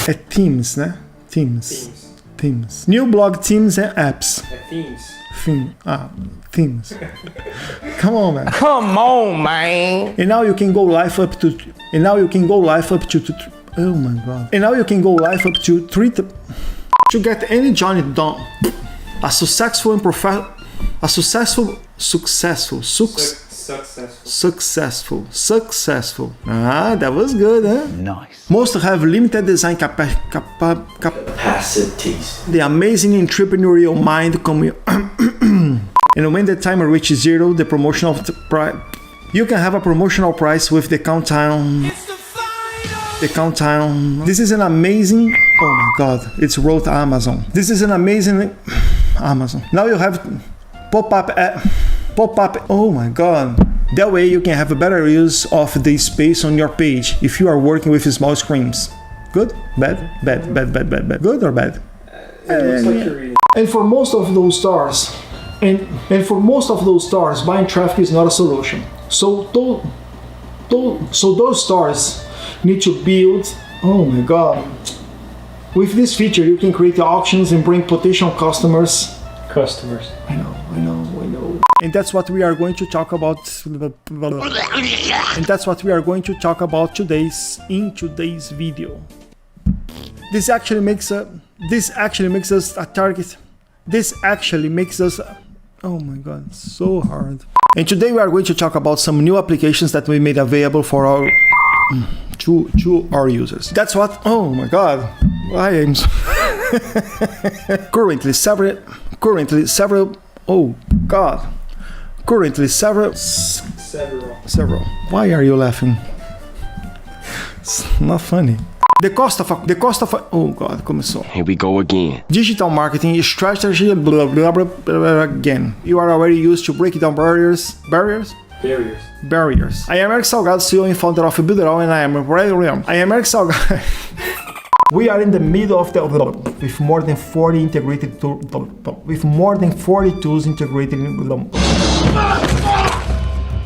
É themes, né? Themes. New blog themes and apps. É themes. Themes. Come on, man. Come on, man. And now you can go live up to. Oh my god. And now you can go live up to 3. To get any job done. Successful. Ah, that was good, huh? Nice. Most have limited design Capacities. the amazing entrepreneurial mind and when the timer reaches 0, the promotional price. You can have a promotional price with the countdown. This is an amazing. Oh my god, it's wrote Amazon. This is an amazing Amazon. Now you have pop-up. Oh my god. That way you can have a better use of the space on your page if you are working with small screens. Good? Bad? Good or bad? It looks like you're reading. And for most of those stores, buying traffic is not a solution. So those stores need to build. Oh my god. With this feature, you can create auctions and bring potential customers. I know. And that's what we are going to talk about. Today's video. This actually makes us a target. Oh my god, so hard. And today we are going to talk about some new applications that we made available for our to our users. That's what. Oh my god, I am. Currently several. Oh god. Several. Why are you laughing? It's not funny. The cost of oh god, começou. Here we go again. Digital marketing strategy, blah blah blah blah again. You are already used to break down barriers. I am Eric Salgado, CEO and founder of Builderall, and I am Eric Salgado. We are in the middle of with more than 40 tools integrated in.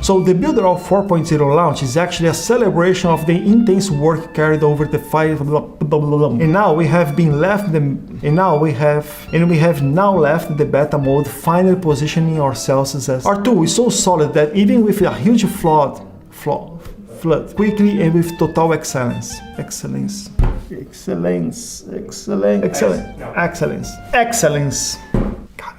So the Builderall 4.0 launch is actually a celebration of the intense work carried over the 5. And now we have left the beta mode, finally positioning ourselves as our tool is so solid that even with a huge flood, quickly and with total excellence. Got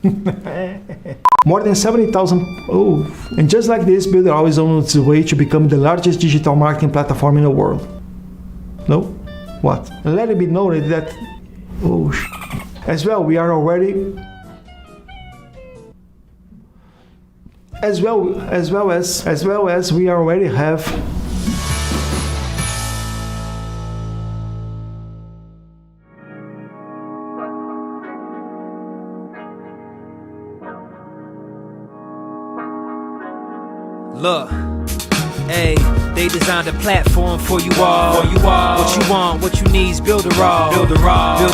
it. More than 70,000. Oh, and just like this, Builderall is on its way to become the largest digital marketing platform in the world. No? What? And let it be noted that. Oh, as well, we are already. As well as we already have. Look, hey, they designed a platform for you all. What you want, what you need is Builderall. Build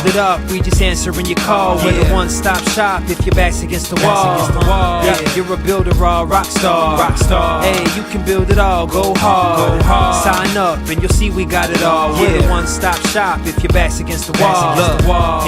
it up, we just answering your call. We're the one-stop shop if your back's against the wall. Yeah, you're a Builderall rock star. Hey, you can build it all, go hard. Sign up and you'll see we got it all. We're the one-stop shop if your back's against the wall. Look,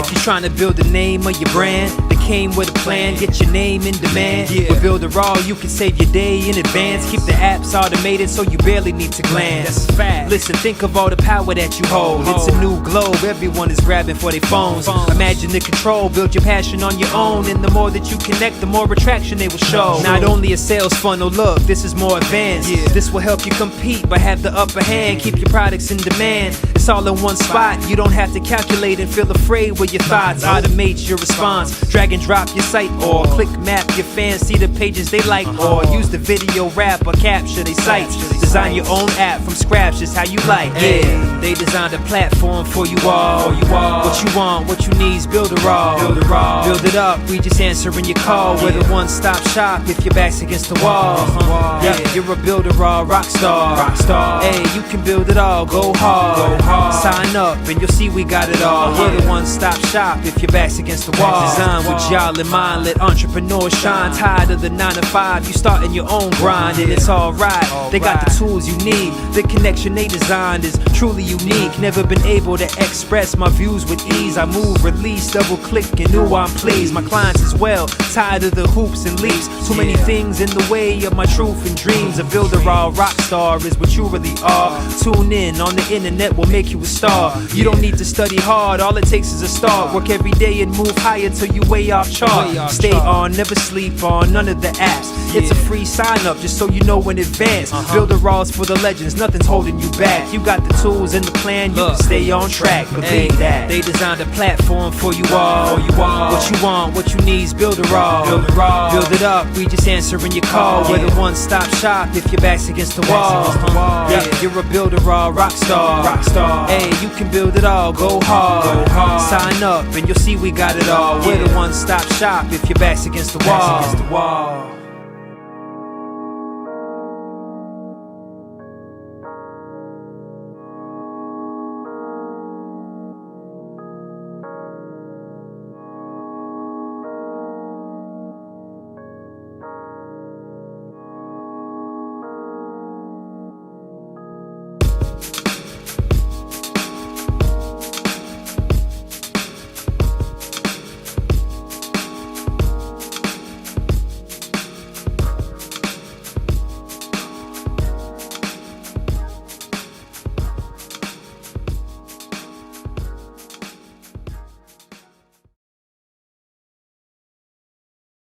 if you're trying to build the name of your brand, came with a plan, get your name in demand. With Builderall, you can save your day in advance. Keep the apps automated so you barely need to glance. Listen, think of all the power that you hold. It's a new globe, everyone is grabbing for their phones. Imagine the control, build your passion on your own. And the more that you connect, the more attraction they will show. Not only a sales funnel, look, this is more advanced. This will help you compete, but have the upper hand. Keep your products in demand. It's all in one spot. You don't have to calculate and feel afraid with your thoughts. Automate your response. Drag and drop your site or click map your fans, see the pages they like, or use the video wrap or capture their sites. Design your own app from scratch, just how you like. Yeah, they designed a platform for you all. What you want, what you need is Builderall. Build it up, we just answering your call. We're the one-stop shop if your back's against the wall. Yeah, you're a Builderall rock star. Hey, you can build it all, go hard. Sign up and you'll see we got it all. We're the one-stop shop if your back's against the wall. Designed with y'all in mind, let entrepreneurs shine. Tired of the 9 to 5, you starting your own grind, and it's alright. They got the tools you need. The connection they designed is truly unique. Never been able to express my views with ease. I move, release, double click, and ooh, I'm pleased. My clients as well, tired of the hoops and leaps. Too many things in the way of my truth and dreams. A Builderall rock star is what you really are. Tune in on the internet will make you a star. You don't need to study hard, all it takes is a start. Work every day and move higher till you way off chart. Stay on, never sleep on none of the apps. It's a free sign up just so you know in advance. Builderall's for the legends, nothing's holding you back. You got the tools and the plan, you can stay on track. Believe that. They designed a platform for you all. What you want, what you need's Builderall. Build it up, we just answering your call. We're the one-stop shop if your back's against the wall. Yeah, you're a Builderall rock star. Hey, you can build it all, go hard. Sign up and you'll see we got it all. We're the one-stop shop if your back's against the wall.